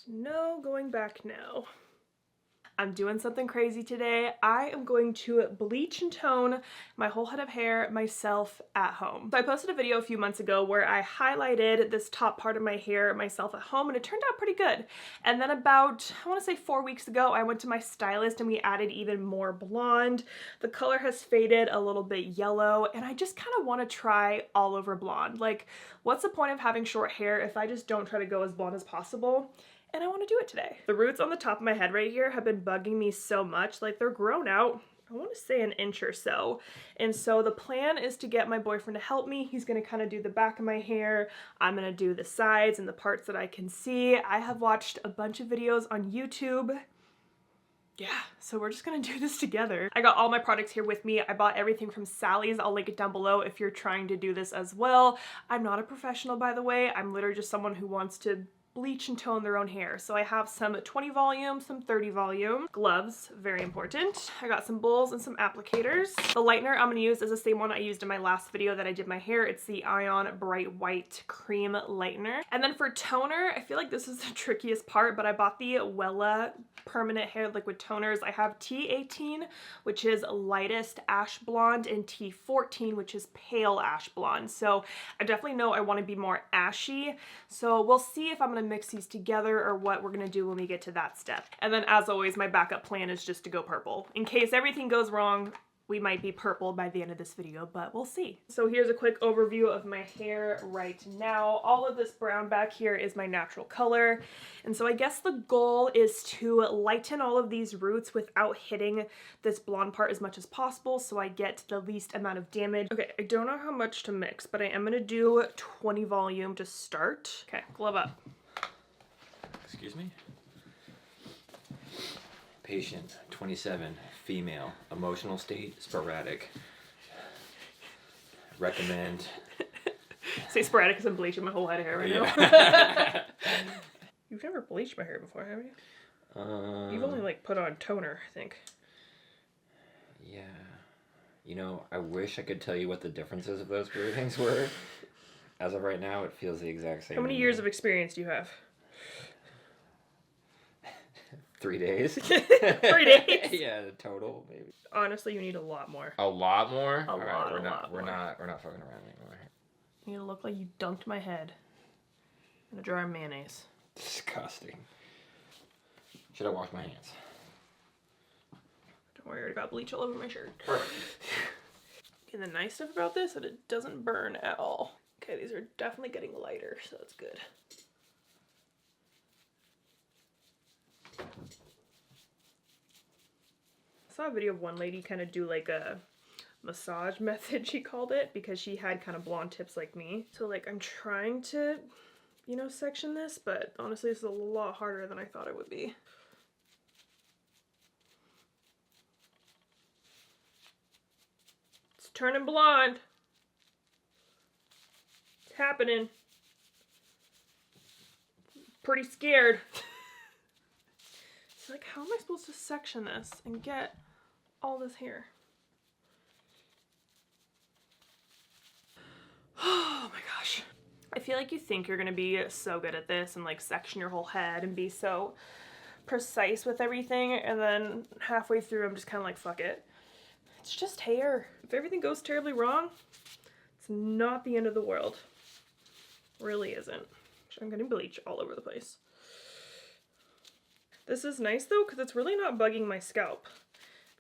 There's no going back now. I'm doing something crazy today. I am going to bleach and tone my whole head of hair myself at home. So I posted a video a few months ago where I highlighted this top part of my hair myself at home, and it turned out pretty good. And then about, I want to say 4 weeks ago, I went to my stylist and we added even more blonde. The color has faded a little bit yellow, and I just kind of want to try all over blonde. Like, what's the point of having short hair if I just don't try to go as blonde as possible? And I want to do it today. The roots on the top of my head right here have been bugging me so much. Like, they're grown out, I want to say an inch or so. And so the plan is to get my boyfriend to help me. He's going to kind of do the back of my hair. I'm going to do the sides and the parts that I can see. I have watched a bunch of videos on YouTube. Yeah, so we're just gonna do this together. I got all my products here with me. I bought everything from Sally's. I'll link it down below if you're trying to do this as well. I'm not a professional, by the way. I'm literally just someone who wants to bleach and tone their own hair. So I have some 20 volume, some 30 volume. Gloves, very important. I got some bowls and some applicators. The lightener I'm gonna use is the same one I used in my last video that I did my hair. It's the Ion Bright White Cream Lightener. And then for toner, I feel like this is the trickiest part, but I bought the Wella permanent hair liquid toners. I have T18, which is lightest ash blonde, and T14, which is pale ash blonde. So I definitely know I want to be more ashy. So we'll see if I'm going to mix these together or what we're going to do when we get to that step. And then as always, my backup plan is just to go purple. In case everything goes wrong, we might be purple by the end of this video, but we'll see. So here's a quick overview of my hair right now. All of this brown back here is my natural color. And so I guess the goal is to lighten all of these roots without hitting this blonde part as much as possible so I get the least amount of damage. Okay, I don't know how much to mix, but I am gonna do 20 volume to start. Okay, glove up. Excuse me? Patient, 27, female, emotional state, sporadic. Recommend. Say sporadic because I'm bleaching my whole head of hair right now. You've never bleached my hair before, have you? You've only like put on toner, I think. Yeah. You know, I wish I could tell you what the differences of those two things were. As of right now, it feels the exact same. How many years of experience do you have? 3 days. 3 days? Yeah, the total maybe. Honestly, you need a lot more. A lot more? A lot more. We're not fucking around anymore. You need to look like you dunked my head in a jar of mayonnaise. Disgusting. Should I wash my hands? Don't worry, I already got bleach all over my shirt. Perfect. And the nice stuff about this is that it doesn't burn at all. Okay, these are definitely getting lighter, so that's good. I saw a video of one lady kind of do like a massage method, she called it, because she had kind of blonde tips like me. So like I'm trying to, you know, section this, but honestly this is a lot harder than I thought it would be. It's turning blonde. It's happening. Pretty scared. Like, how am I supposed to section this and get all this hair? Oh my gosh. I feel like you think you're gonna be so good at this and like section your whole head and be so precise with everything, and then halfway through I'm just kind of like, fuck it. It's just hair. If everything goes terribly wrong, it's not the end of the world. Really isn't. I'm gonna bleach all over the place. This is nice though, because it's really not bugging my scalp.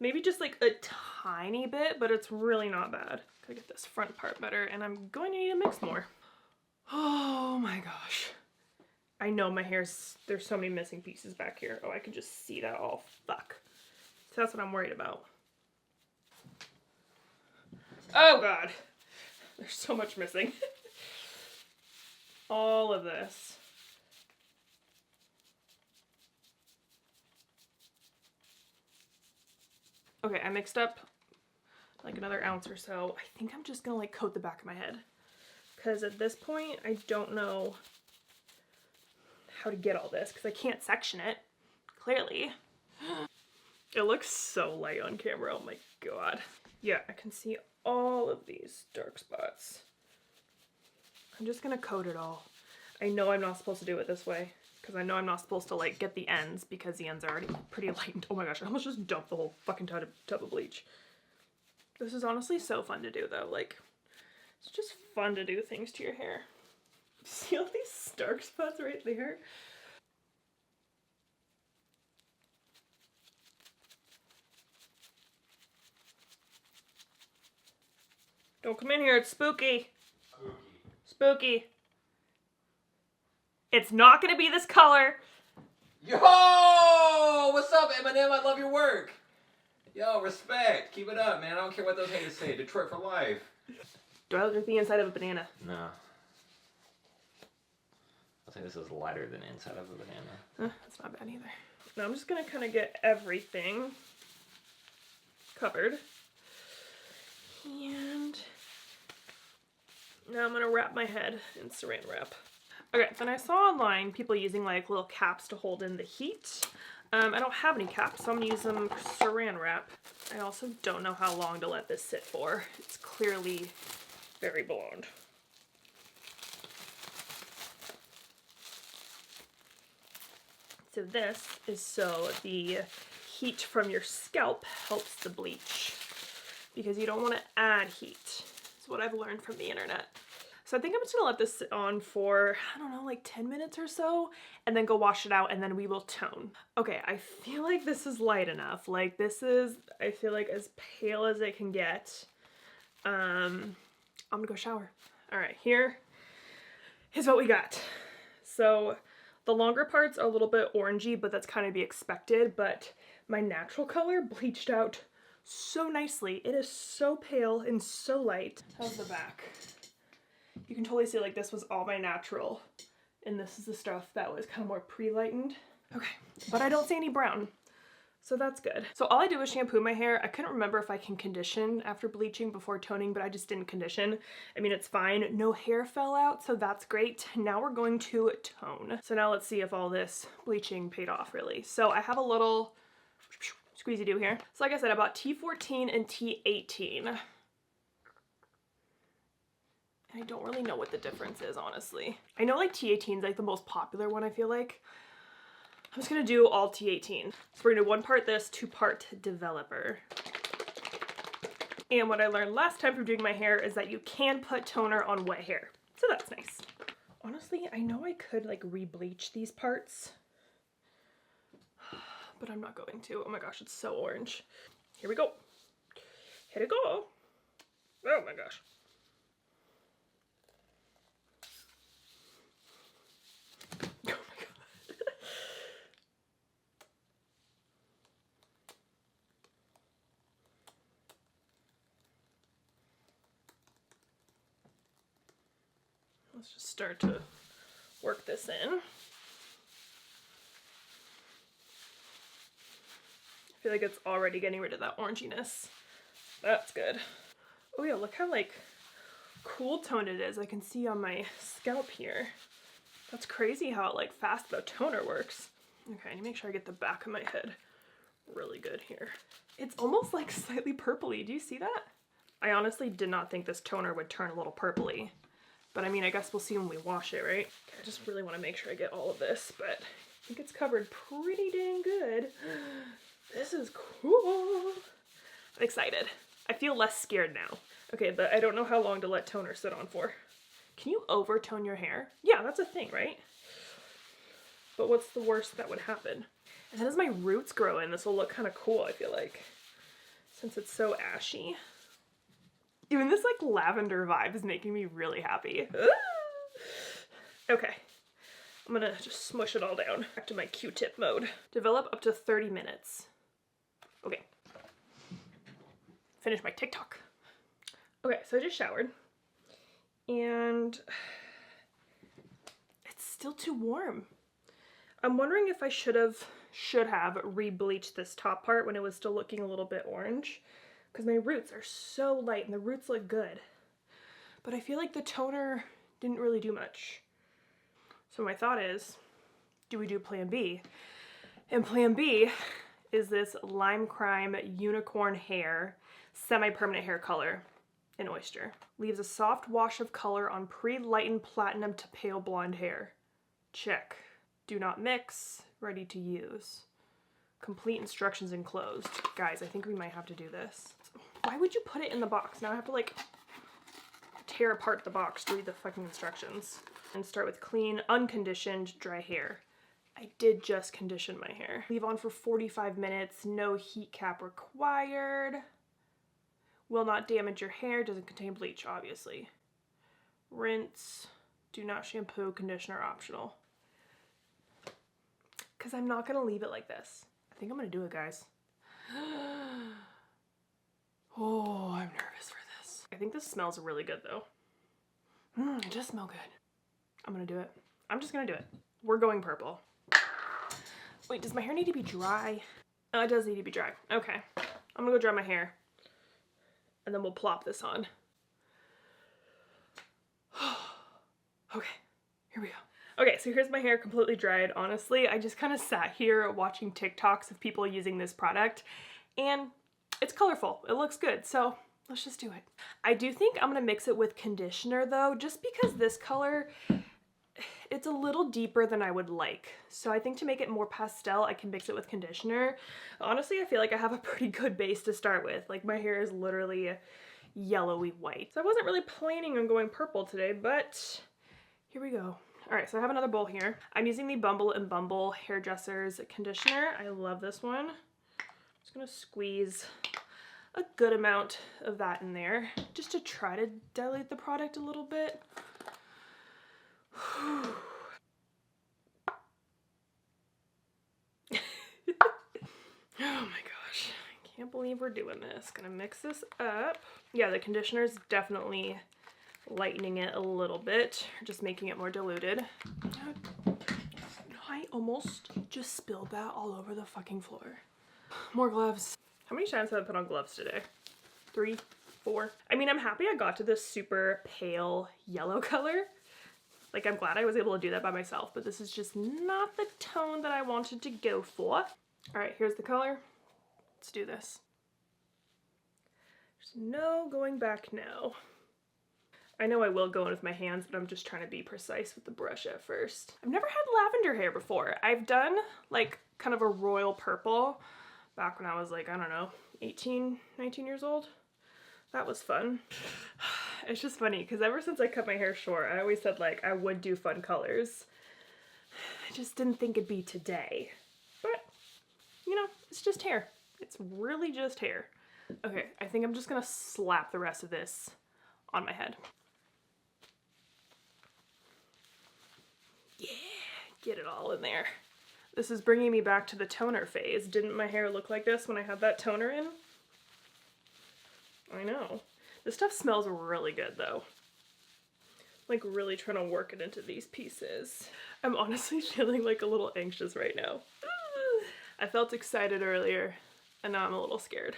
Maybe just like a tiny bit, but it's really not bad. Gotta get this front part better, and I'm going to need to mix more. Oh my gosh. I know my hair's, there's so many missing pieces back here. Oh, I can just see that all. Fuck. So that's what I'm worried about. Oh God. There's so much missing. All of this. Okay, I mixed up like another ounce or so. I think I'm just gonna like coat the back of my head, because at this point I don't know how to get all this because I can't section it, clearly. It looks so light on camera, oh my God. Yeah, I can see all of these dark spots. I'm just gonna coat it all. I know I'm not supposed to do it this way because I know I'm not supposed to like get the ends because the ends are already pretty lightened. Oh my gosh, I almost just dumped the whole fucking tub of bleach. This is honestly so fun to do though. Like, it's just fun to do things to your hair. See all these dark spots right there? Don't come in here, it's spooky. Spooky. It's not gonna be this color. Yo! What's up, Eminem? I love your work. Yo, respect. Keep it up, man. I don't care what those haters say. Detroit for life. Do I look like the inside of a banana? No. I think this is lighter than inside of a banana. That's not bad either. Now I'm just gonna kind of get everything covered. And now I'm gonna wrap my head in saran wrap. Okay, then I saw online people using like little caps to hold in the heat. I don't have any caps, so I'm gonna use some saran wrap. I also don't know how long to let this sit for. It's clearly very blonde. So this is so the heat from your scalp helps the bleach because you don't want to add heat. That's what I've learned from the internet. So I think I'm just gonna let this sit on for, I don't know, like 10 minutes or so, and then go wash it out, and then we will tone. Okay, I feel like this is light enough. Like this is, I feel like as pale as it can get. I'm gonna go shower. All right, here is what we got. So the longer parts are a little bit orangey, but that's kind of be expected, but my natural color bleached out so nicely. It is so pale and so light. How's the back? You can totally see like this was all my natural, and this is the stuff that was kind of more pre-lightened. Okay, but I don't see any brown, so that's good. So all I did was shampoo my hair. I couldn't remember if I can condition after bleaching before toning, but I just didn't condition. I mean, it's fine. No hair fell out, so that's great. Now we're going to tone. So now let's see if all this bleaching paid off really. So I have a little squeezy do here. So like I said, I bought T14 and T18. I don't really know what the difference is, honestly. I know like T18 is like the most popular one, I feel like. I'm just gonna do all T18. So we're gonna do 1 part this, 2 part developer. And what I learned last time from doing my hair is that you can put toner on wet hair. So that's nice. Honestly, I know I could like re-bleach these parts, but I'm not going to. Oh my gosh, it's so orange. Here we go. Here we go. Oh my gosh. Let's just start to work this in. I feel like it's already getting rid of that oranginess. That's good. Oh yeah, look how like cool toned it is. I can see on my scalp here. That's crazy how like fast the toner works. Okay, I need to make sure I get the back of my head really good here. It's almost like slightly purpley. Do you see that? I honestly did not think this toner would turn a little purpley. But I mean, I guess we'll see when we wash it, right? Okay, I just really want to make sure I get all of this, but I think it's covered pretty dang good. This is cool. I'm excited. I feel less scared now. Okay, but I don't know how long to let toner sit on for. Can you overtone your hair? Yeah, that's a thing, right? But what's the worst that would happen? And then as my roots grow in, this will look kind of cool, I feel like, since it's so ashy. Even this like lavender vibe is making me really happy. Okay, I'm gonna just smush it all down. Back to my Q-tip mode. Develop up to 30 minutes. Okay. Finish my TikTok. Okay, so I just showered. And it's still too warm. I'm wondering if I should have re-bleached this top part when it was still looking a little bit orange. Because my roots are so light and the roots look good. But I feel like the toner didn't really do much. So my thought is, do we do plan B? And plan B is this LimeCrime Unicorn Hair semi-permanent hair color. in Oyster. Leaves a soft wash of color on pre-lightened platinum to pale blonde hair. Check. Do not mix. Ready to use. Complete instructions enclosed. Guys, I think we might have to do this. Why would you put it in the box? Now I have to like tear apart the box to read the fucking instructions. And start with clean, unconditioned, dry hair. I did just condition my hair. Leave on for 45 minutes. No heat cap required. Will not damage your hair. Doesn't contain bleach, obviously. Rinse. Do not shampoo. Conditioner optional. Because I'm not going to leave it like this. I think I'm going to do it, guys. Oh, I'm nervous for this. I think this smells really good, though. It does smell good. I'm going to do it. I'm just going to do it. We're going purple. Wait, does my hair need to be dry? Oh, it does need to be dry. Okay. I'm going to go dry my hair. And then we'll plop this on. Okay, here we go. Okay, so here's my hair completely dried. Honestly, I just kind of sat here watching TikToks of people using this product, and it's colorful. It looks good, so let's just do it. I do think I'm gonna mix it with conditioner though, just because this color, it's a little deeper than I would like. So I think to make it more pastel, I can mix it with conditioner. Honestly, I feel like I have a pretty good base to start with. Like my hair is literally yellowy white. So I wasn't really planning on going purple today, but here we go. All right, so I have another bowl here. I'm using the Bumble and Bumble Hairdresser's conditioner. I love this one. I'm just gonna squeeze a good amount of that in there just to try to dilute the product a little bit. Oh my gosh, I can't believe we're doing this. Gonna mix this up. Yeah, the conditioner's definitely lightening it a little bit, just making it more diluted. I almost just spilled that all over the fucking floor. More gloves. How many times have I put on gloves today? 3, 4. I mean, I'm happy I got to this super pale yellow color. Like, I'm glad I was able to do that by myself, but this is just not the tone that I wanted to go for. All right, here's the color. Let's do this. There's no going back now. I know I will go in with my hands, but I'm just trying to be precise with the brush at first. I've never had lavender hair before. I've done like kind of a royal purple back when I was like, I don't know, 18, 19 years old. That was fun. It's just funny because ever since I cut my hair short, I always said like I would do fun colors. I just didn't think it'd be today. But, you know, it's just hair. It's really just hair. Okay, I think I'm just gonna slap the rest of this on my head. Yeah, get it all in there. This is bringing me back to the toner phase. Didn't my hair look like this when I had that toner in? I know. This stuff smells really good though. Like really trying to work it into these pieces. I'm honestly feeling like a little anxious right now. I felt excited earlier and now I'm a little scared.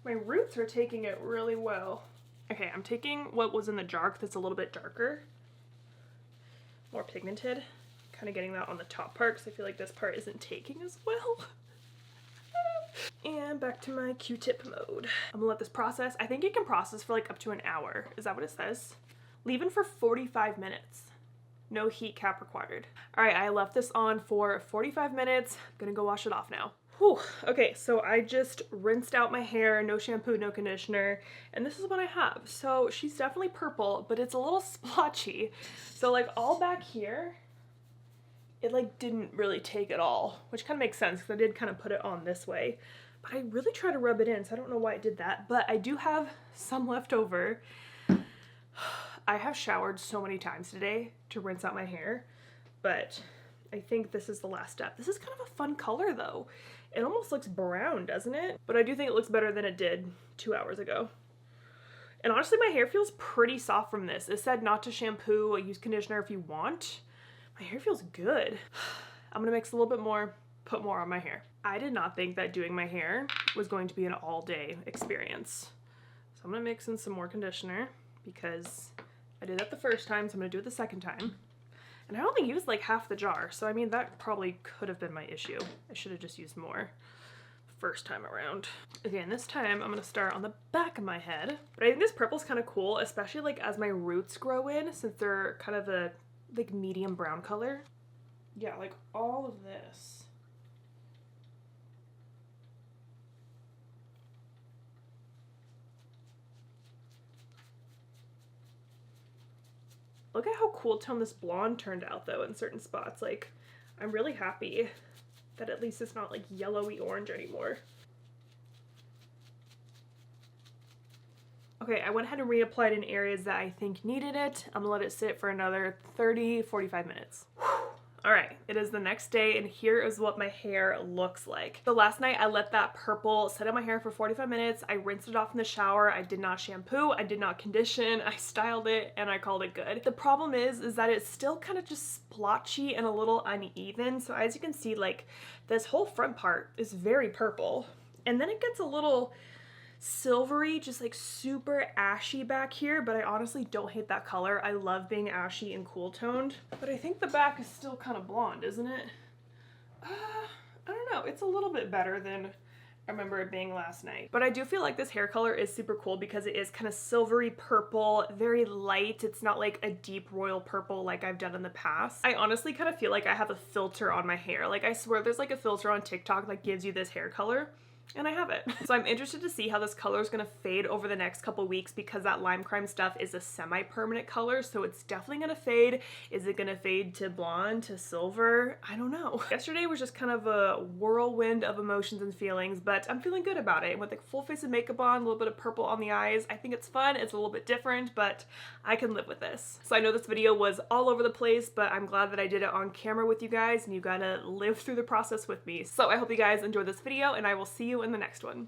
My roots are taking it really well. Okay, I'm taking what was in the jar that's a little bit darker, more pigmented, kind of getting that on the top part because I feel like this part isn't taking as well. And back to my Q-tip mode. I'm gonna let this process. I think it can process for like up to an hour. Is that what it says? Leave-in for 45 minutes. No heat cap required. All right, I left this on for 45 minutes. I'm gonna go wash it off now. Whew. Okay, so I just rinsed out my hair, no shampoo, no conditioner, and this is what I have. So she's definitely purple, but it's a little splotchy. So like all back here, it like didn't really take at all, which kind of makes sense because I did kind of put it on this way. But I really try to rub it in, so I don't know why I did that, but I do have some left over. I have showered so many times today to rinse out my hair, but I think this is the last step. This is kind of a fun color though. It almost looks brown, doesn't it? But I do think it looks better than it did 2 hours ago. And honestly, my hair feels pretty soft from this. It said not to shampoo, use conditioner if you want. My hair feels good. I'm gonna mix a little bit more, put more on my hair. I did not think that doing my hair was going to be an all-day experience. So I'm gonna mix in some more conditioner because I did that the first time, so I'm gonna do it the second time. And I only used like half the jar, so I mean that probably could have been my issue. I should have just used more. first time around. Okay, and this time I'm gonna start on the back of my head. But I think this purple's kind of cool, especially like as my roots grow in, since they're kind of a like medium brown color. Yeah, like all of this. Look at how cool tone this blonde turned out though in certain spots. Like, I'm really happy that at least it's not like yellowy orange anymore. Okay, I went ahead and reapplied in areas that I think needed it. I'm gonna let it sit for another 30-45 minutes. All right, it is the next day and here is what my hair looks like. So last night I let that purple sit on my hair for 45 minutes. I rinsed it off in the shower. I did not shampoo, I did not condition, I styled it and I called it good. The problem is that it's still kind of just splotchy and a little uneven. So as you can see, like this whole front part is very purple and then it gets a little silvery, just like super ashy back here, but I honestly don't hate that color. I love being ashy and cool toned, but I think the back is still kind of blonde, isn't it? I don't know. It's a little bit better than I remember it being last night. But I do feel like this hair color is super cool because it is kind of silvery purple, very light. It's not like a deep royal purple like I've done in the past. I honestly kind of feel like I have a filter on my hair. Like I swear there's like a filter on TikTok that gives you this hair color. And I have it. So I'm interested to see how this color is gonna fade over the next couple weeks because that LimeCrime stuff is a semi-permanent color, so it's definitely gonna fade. Is it gonna fade to blonde, to silver? I don't know. Yesterday was just kind of a whirlwind of emotions and feelings, but I'm feeling good about it. With like full face of makeup on, a little bit of purple on the eyes, I think it's fun. It's a little bit different, but I can live with this. So I know this video was all over the place, but I'm glad that I did it on camera with you guys and you gotta live through the process with me. So I hope you guys enjoyed this video and I will see you in the next one.